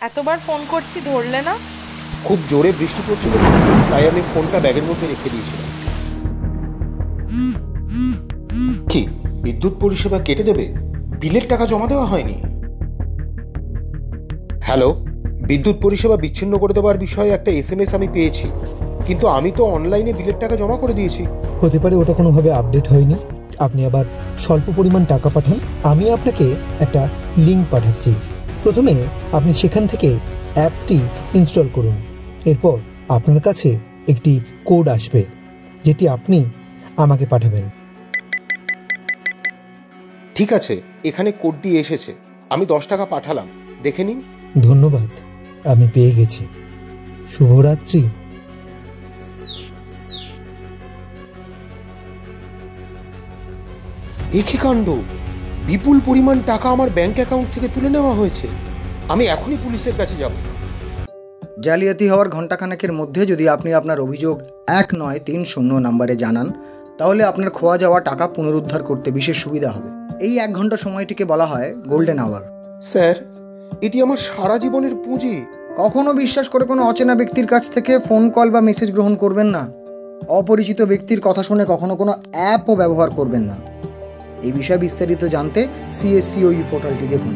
এতবার ফোন করছি, ধরলে না? খুব জোরে বৃষ্টি পড়ছিল, তাই আমি ফোনটা ব্যাগের মধ্যে রেখে দিয়েছিলাম। কি বিদ্যুৎ পরিষেবা কেটে দেবে? বিলের টাকা জমা দেওয়া হয়নি? হ্যালো, বিদ্যুৎ পরিষেবা বিচ্ছিন্ন করে দেওয়ার বিষয়ে একটা SMS আমি পেয়েছি, কিন্তু আমি তো অনলাইনে বিলের টাকা জমা করে দিয়েছি। হতে পারে ওটা কোনোভাবে আপডেট হয়নি। আপনি আবার স্বল্প পরিমাণ টাকা পাঠান। আমি আপনাকে একটা লিঙ্ক পাঠাচ্ছি। প্রথমে আপনি সেখান থেকে অ্যাপটি ইনস্টল করুন। এরপর আপনার কাছে একটি কোড আসবে, যেটি আপনি আমাকে পাঠাবেন। ঠিক আছে, এখানে কোডটি এসেছে। আমি 10 টাকা পাঠালাম, দেখে নিন। ধন্যবাদ, আমি পেয়ে গেছি। শুভরাত্রি। একই কাণ্ড! বিপুল পরিমাণ টাকা আমার ব্যাংক অ্যাকাউন্ট থেকে তুলে নেওয়া হয়েছে। আমি এখনই পুলিশের কাছে যাব। জালিয়াতি হওয়ার ঘণ্টাখানেকের মধ্যে যদি আপনি আপনার অভিযোগ 1930 নম্বরে জানান, তাহলে আপনার খোয়া যাওয়া টাকা পুনরুদ্ধার করতে বিশেষ সুবিধা হবে। এই 1 ঘন্টা সময়টিকে বলা হয় গোল্ডেন আওয়ার। স্যার, এটি আমার সারা জীবনের পুঁজি। কখনো বিশ্বাস করে কোনো অচেনা ব্যক্তির কাছ থেকে ফোন কল বা মেসেজ গ্রহণ করবেন না। অপরিচিত ব্যক্তির কথা শুনে কখনো কোনো অ্যাপও ব্যবহার করবেন না। এই বিষয়ে বিস্তারিত জানতে CSCOE পোর্টালটি দেখুন।